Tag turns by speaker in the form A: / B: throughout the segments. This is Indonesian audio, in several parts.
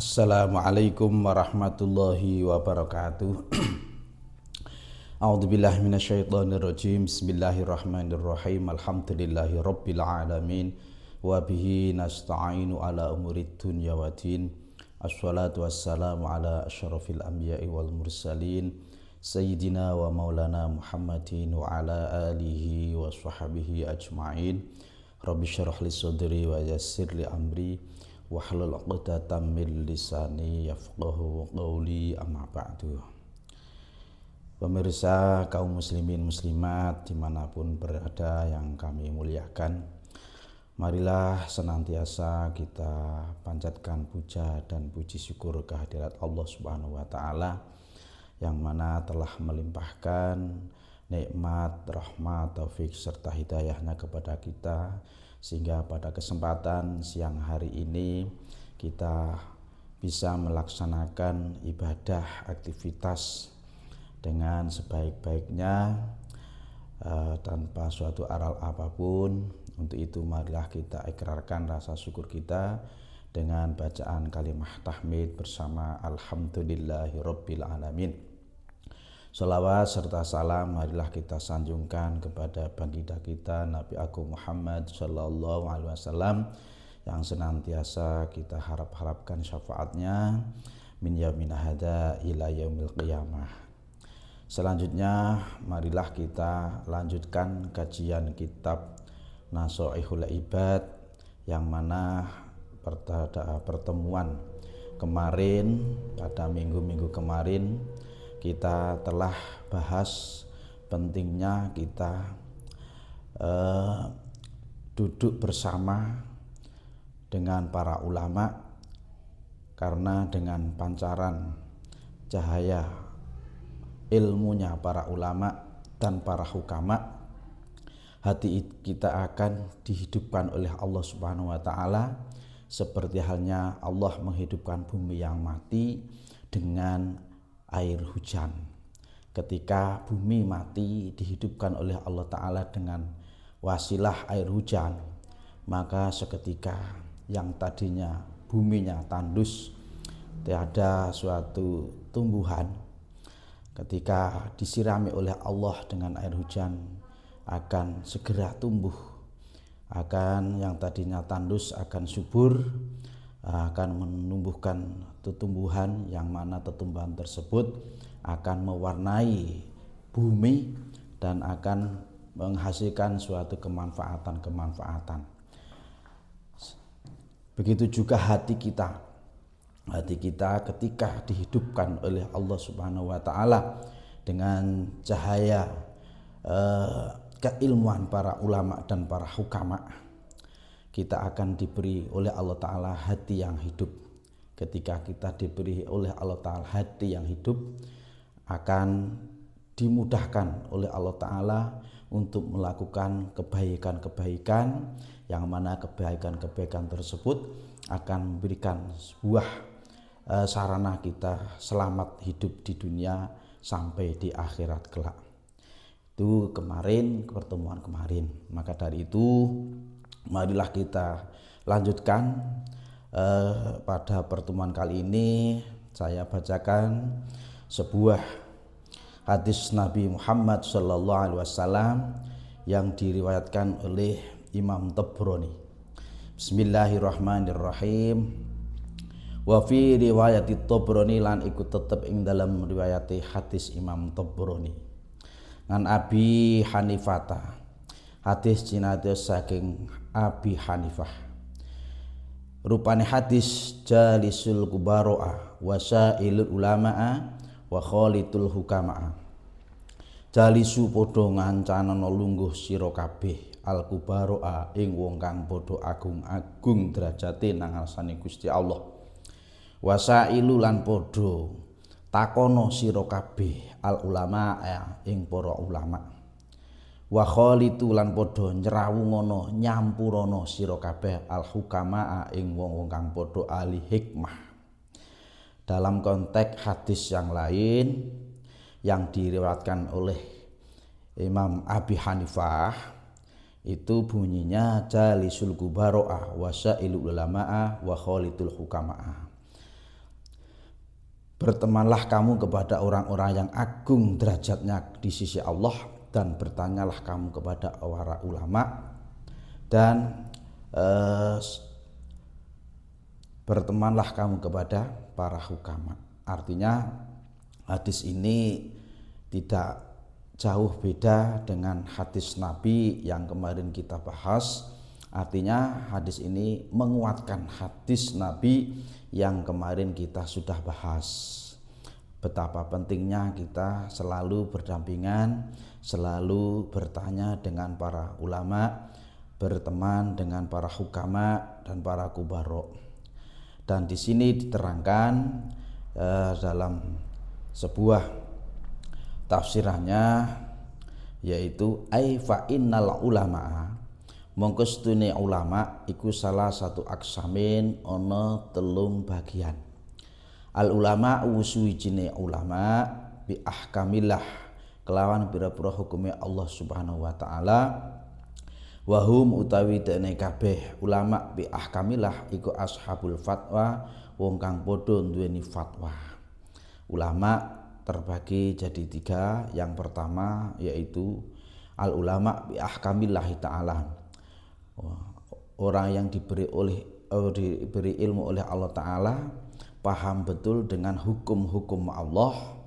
A: Assalamualaikum warahmatullahi wabarakatuh. A'udzubillahi minasyaitonirrajim. Bismillahirrahmanirrahim. Alhamdulillahi rabbil alamin wa bihi nasta'inu ala umurid dunya waddin. Assalatu wassalamu ala asyrafil anbiya'i wal mursalin sayyidina wa maulana Muhammadin wa ala alihi wa sahbihi ajma'in. Rabbi syrah li sadri wa yassir li amri wahlul 'uqdatam min lisani yafqahu qawli, amma ba'du. Pemirsa kaum muslimin muslimat dimanapun berada yang kami muliakan, marilah senantiasa kita panjatkan puja dan puji syukur kehadirat Allah Subhanahu wa taala yang mana telah melimpahkan nikmat, rahmat, taufik serta hidayahnya kepada kita, sehingga pada kesempatan siang hari ini kita bisa melaksanakan ibadah aktivitas dengan sebaik-baiknya tanpa suatu aral apapun. Untuk itu marilah kita ikrarkan rasa syukur kita dengan bacaan kalimah tahmid bersama alhamdulillahirabbil alamin. Shalawat serta salam marilah kita sanjungkan kepada baginda kita Nabi Agung Muhammad sallallahu alaihi wasallam yang senantiasa kita harapkan syafaatnya min yaumina hada ila yaumil qiyamah. Selanjutnya marilah kita lanjutkan kajian kitab Nasoihul Ibad, yang mana pada pertemuan kemarin, pada minggu-minggu kemarin kita telah bahas pentingnya kita duduk bersama dengan para ulama, karena dengan pancaran cahaya ilmunya para ulama dan para hukama, hati kita akan dihidupkan oleh Allah Subhanahu wa taala, seperti halnya Allah menghidupkan bumi yang mati dengan air hujan. Ketika bumi mati dihidupkan oleh Allah Ta'ala dengan wasilah air hujan, maka seketika yang tadinya buminya tandus, tiada suatu tumbuhan, ketika disirami oleh Allah dengan air hujan akan segera tumbuh, akan yang tadinya tandus akan subur, akan menumbuhkan tumbuhan yang mana tumbuhan tersebut akan mewarnai bumi dan akan menghasilkan suatu kemanfaatan. Begitu juga hati kita ketika dihidupkan oleh Allah Subhanahu wa taala dengan cahaya keilmuan para ulama dan para hukama, kita akan diberi oleh Allah Ta'ala hati yang hidup. Ketika kita diberi oleh Allah Ta'ala hati yang hidup, akan dimudahkan oleh Allah Ta'ala untuk melakukan kebaikan-kebaikan, yang mana kebaikan-kebaikan tersebut akan memberikan sebuah sarana kita selamat hidup di dunia sampai di akhirat kelak. Itu pertemuan kemarin. Maka dari itu marilah kita lanjutkan. Pada pertemuan kali ini saya bacakan sebuah hadis Nabi Muhammad sallallahu alaihi wasallam yang diriwayatkan oleh Imam Tabrani. Bismillahirrahmanirrahim. Wa fi riwayati Tabrani, lan ikut tetep ing dalam riwayati hadis Imam Tabrani. Ngan Abi Hanifata, hadis cinatos saking Abi Hanifah. Rupane hadis jalisul kubaro'a wasailul ulama'a wa khalitul hukama'a. Jalisu podo ngancanono lungguh sira kabeh al kubaro'a ing wong kang podo agung-agung derajate nang ngarsane Gusti Allah. Wasailu lan podo takono sira kabeh al ulama'a ing para ulama. Wa khalitu lan padha nyrawungono nyampurono sira kabeh al hukama ing wong-wong kang padha ahli hikmah. Dalam konteks hadis yang lain yang diriwayatkan oleh Imam Abi Hanifah, itu bunyinya: jalisul kubaro'ah wasailul ulama'a wa khalitul hukama'a. bertemanlah kamu kepada orang-orang yang agung derajatnya di sisi Allah, dan bertanyalah kamu kepada para ulama, dan bertemanlah kamu kepada para hukama. Artinya hadis ini tidak jauh beda dengan hadis Nabi yang kemarin kita bahas. Artinya hadis ini menguatkan hadis Nabi yang kemarin kita sudah bahas. Betapa pentingnya kita selalu berdampingan, selalu bertanya dengan para ulama, berteman dengan para hukama dan para kubaro. Dan di sini diterangkan dalam sebuah tafsirannya, yaitu fa innal ulama, mongko stune ulama iku salah satu aksamin ana telung bagian. Al ulama suwijine ulama bi ahkamillah, kelawan pira-pira hukume Allah Subhanahu wa taala. Wahum utawi dene kabeh ulama bi ahkamillah iku ashabul fatwa, wong kang padha duweni fatwa. Ulama terbagi jadi 3. Yang pertama yaitu al ulama bi ahkamillahi taala, orang yang diberi ilmu oleh Allah Ta'ala, paham betul dengan hukum-hukum Allah,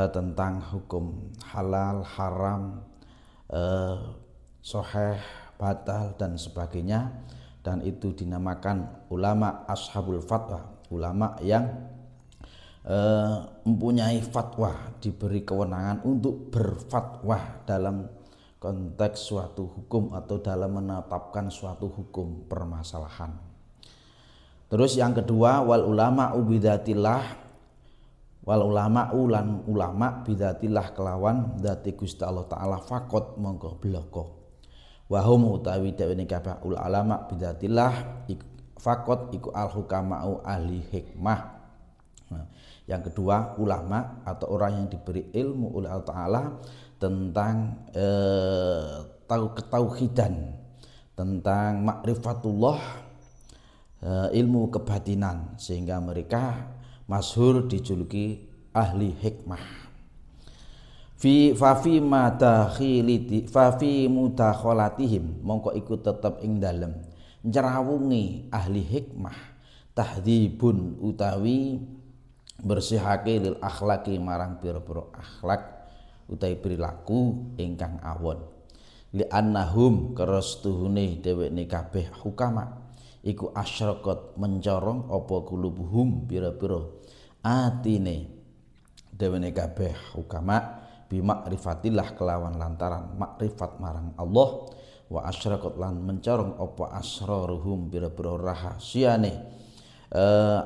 A: tentang hukum halal, haram, sahih, batal dan sebagainya, dan itu dinamakan ulama ashabul fatwa, ulama yang mempunyai fatwa, diberi kewenangan untuk berfatwa dalam konteks suatu hukum atau dalam menetapkan suatu hukum permasalahan. Terus yang kedua, wal ulama bidatillah, wal ulama ulan ulama bidatillah kelawan dzati Gusti Allah Taala fakot monggo bloko. Wa hum utawi dawene kabeh ulama bidatillah fakot iku al hukamau ahli hikmah. Nah, yang kedua, ulama atau orang yang diberi ilmu oleh Allah Ta'ala tentang ketauhidan, tentang ma'rifatullah, ilmu kebatinan, sehingga mereka masyhur dijuluki ahli hikmah. Fafi mudakhalatihim, mongko iku tetep ing dalem njerawungi ahli hikmah tahdhibun utawi bersihake lil akhlaki marang pira-pira akhlak utawi perilaku ingkang awon. Li annahum kerastuhune dheweke kabeh hukama iku asyraqat mencorong apa kulubuhum pira-pira atine dheweke kabeh hukama bi ma'rifatillah kelawan lantaran makrifat marang Allah, wa asyraqat lan mencorong apa asraruhum pira-pira rahasiane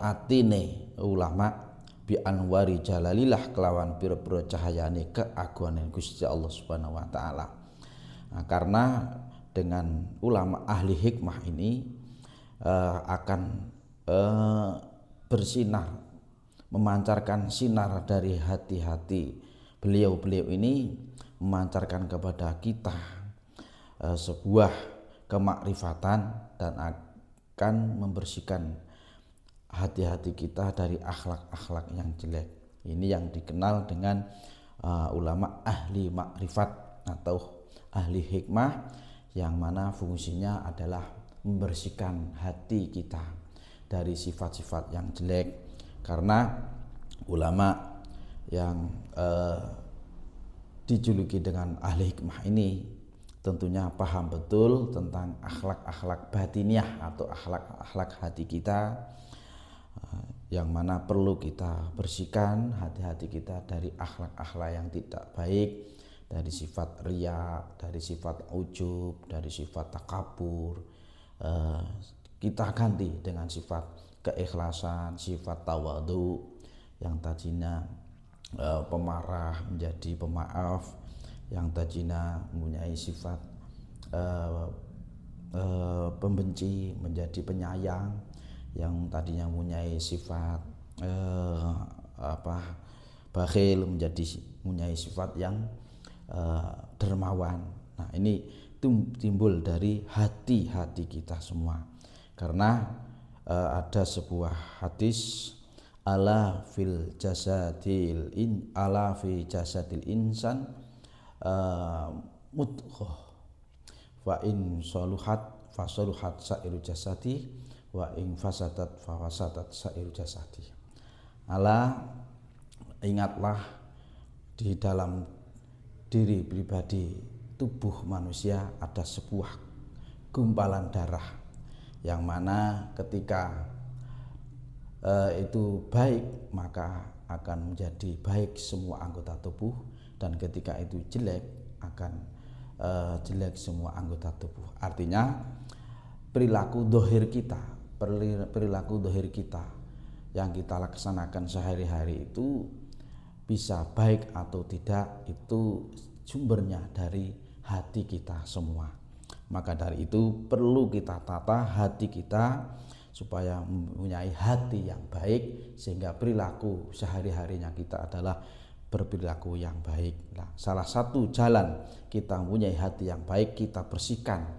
A: atine ulama bi anwari jalalillah kelawan pira-pira cahayane keagungan Gusti Allah Subhanahu wa taala. Nah, karena dengan ulama ahli hikmah ini akan bersinar, memancarkan sinar dari hati-hati beliau-beliau ini, memancarkan kepada kita sebuah kemakrifatan dan akan membersihkan hati-hati kita dari akhlak-akhlak yang jelek. Ini yang dikenal dengan ulama ahli makrifat atau ahli hikmah, yang mana fungsinya adalah membersihkan hati kita dari sifat-sifat yang jelek. Karena ulama yang dijuluki dengan ahli hikmah ini tentunya paham betul tentang akhlak-akhlak batiniah atau akhlak-akhlak hati kita, yang mana perlu kita bersihkan hati-hati kita dari akhlak-akhlak yang tidak baik, dari sifat riya, dari sifat ujub, dari sifat takabur. Kita ganti dengan sifat keikhlasan, sifat tawadhu, yang tadinya pemarah menjadi pemaaf, yang tadinya mempunyai sifat pembenci menjadi penyayang, yang tadinya mempunyai sifat bakhil menjadi mempunyai sifat yang dermawan. Nah, ini timbul dari hati-hati kita semua. Karena ada sebuah hadis, ala fi jasadil insan mudghah fa in saluhat fa saluhat sairu jasadi wa in fasadat fa fasadat sairu jasadi. Ala, ingatlah di dalam diri pribadi tubuh manusia ada sebuah gumpalan darah yang mana ketika itu baik maka akan menjadi baik semua anggota tubuh, dan ketika itu jelek akan jelek semua anggota tubuh. Artinya perilaku dohir kita yang kita laksanakan sehari-hari itu bisa baik atau tidak, itu sumbernya dari hati kita semua. Maka dari itu perlu kita tata hati kita supaya mempunyai hati yang baik, sehingga perilaku sehari-harinya kita adalah berperilaku yang baik. Nah, salah satu jalan kita mempunyai hati yang baik, kita bersihkan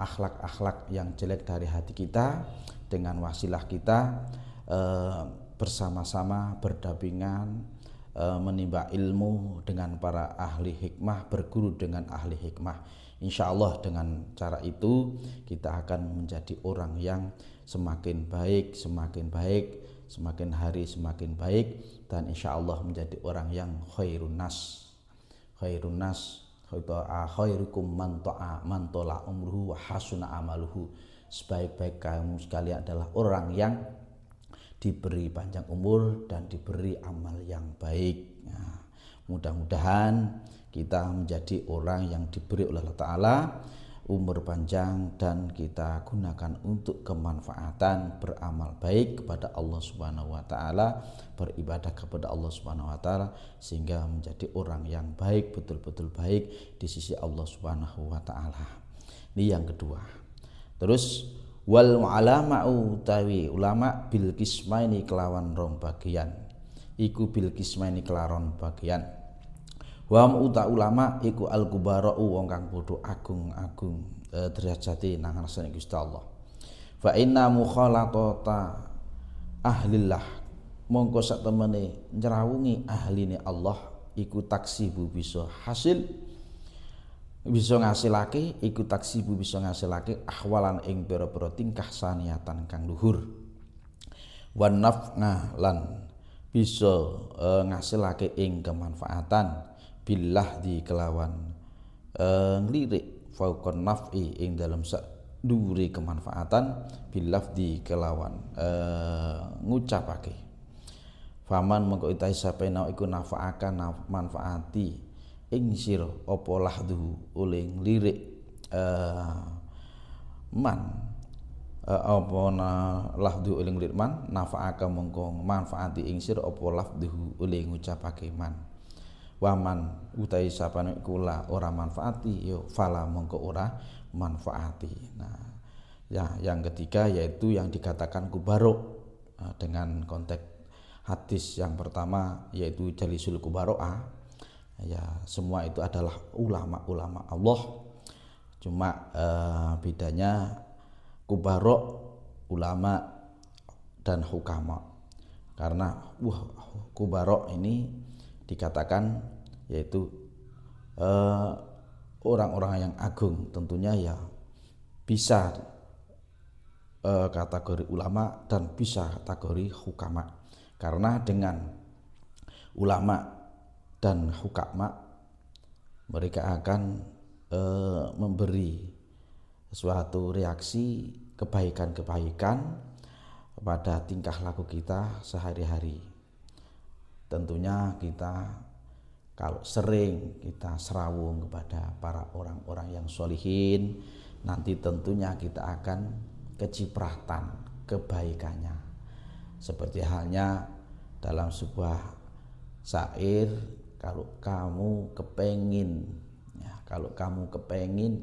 A: akhlak-akhlak yang jelek dari hati kita dengan wasilah kita bersama-sama berdampingan menimba ilmu dengan para ahli hikmah, berguru dengan ahli hikmah. Insya Allah dengan cara itu kita akan menjadi orang yang semakin baik, semakin hari semakin baik, dan insya Allah menjadi orang yang khairun nas, khairukum man tola umruhu wa hasuna amaluhu. Sebaik-baik kamu sekalian adalah orang yang diberi panjang umur dan diberi amal yang baik. Nah, mudah-mudahan kita menjadi orang yang diberi oleh Allah Ta'ala umur panjang, dan kita gunakan untuk kemanfaatan beramal baik kepada Allah Subhanahu wa Ta'ala, beribadah kepada Allah Subhanahu wa Ta'ala, sehingga menjadi orang yang baik, betul-betul baik di sisi Allah Subhanahu wa Ta'ala. Ini yang kedua. Terus wal mu'alama'u tawi ulama bil kismaini kelawan rong bagian. Iku bil kismaini kelawan bagian. Wa uta ulama iku al kubara'u wong kang bodho agung-agung derajate nang ngarsane Gusti Allah. Fa inna mukhalatata ahlillah, mongko sak temene nyrawungi ahline Allah iku taksibu bisa hasil, bisa ngasilake, iku taksibu bisa ngasilake ahwalan ing pira-pira tingkah saniatan kang luhur. Wan naf'ah lan bisa ngasilake ing kemanfaatan billah di kelawan ngelirik fauqon naf'i ing dalam sadhuwure kemanfaatan, billah di kelawan ngucapake. Faman mengko itahe sapena iku nafa'akan manfaati ing sira apa lahdhu oleh ngelirik lahdhu oleh ngelirik man, nafa'aka mengko manfaati ing sira apa lahdhu oleh ngucapake man. Waman utai sapane kula ora manfaati yo fala mongko ora manfaati. Nah, ya yang ketiga yaitu yang dikatakan kubarok dengan konteks hadis yang pertama yaitu jalisul kubaroah. Ya, semua itu adalah ulama-ulama Allah. Cuma bedanya kubarok ulama dan hukama. Karena kubarok ini dikatakan yaitu orang-orang yang agung, tentunya ya bisa kategori ulama dan bisa kategori hukama. Karena dengan ulama dan hukama mereka akan memberi suatu reaksi kebaikan-kebaikan pada tingkah laku kita sehari-hari. Tentunya kita kalau sering kita serawung kepada para orang-orang yang sholihin, nanti tentunya kita akan kecipratan kebaikannya. Seperti halnya dalam sebuah syair, kalau kamu kepengin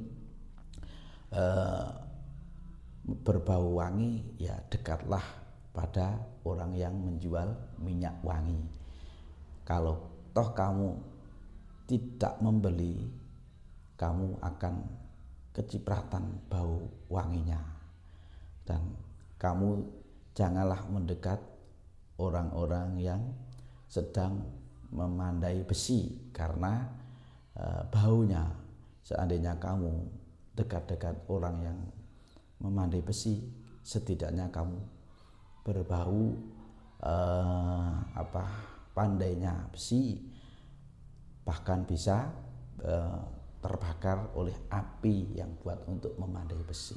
A: berbau wangi, ya dekatlah pada orang yang menjual minyak wangi. Kalau toh kamu tidak membeli, kamu akan kecipratan bau wanginya. Dan kamu janganlah mendekat orang-orang yang sedang memandai besi karena baunya. Seandainya kamu dekat-dekat orang yang memandai besi, setidaknya kamu berbau pandainya besi, bahkan bisa terbakar oleh api yang buat untuk memandai besi.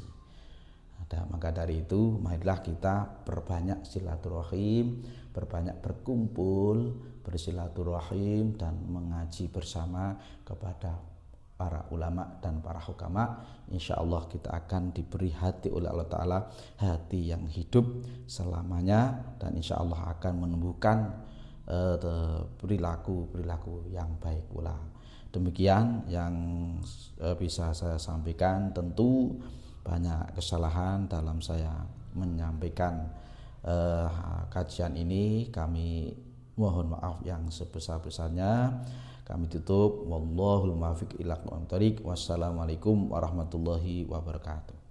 A: Maka dari itu marilah kita perbanyak silaturahim, perbanyak berkumpul, bersilaturahim dan mengaji bersama kepada para ulama dan para hukama. Insya Allah kita akan diberi hati oleh Allah Ta'ala, hati yang hidup selamanya, dan insya Allah akan menumbuhkan perilaku yang baik pula. Demikian yang bisa saya sampaikan. Tentu banyak kesalahan dalam saya menyampaikan kajian ini. Kami mohon maaf yang sebesar-besarnya. Kami tutup. Wallahul muwaffiq ila aqwamit thoriq. Wassalamualaikum warahmatullahi wabarakatuh.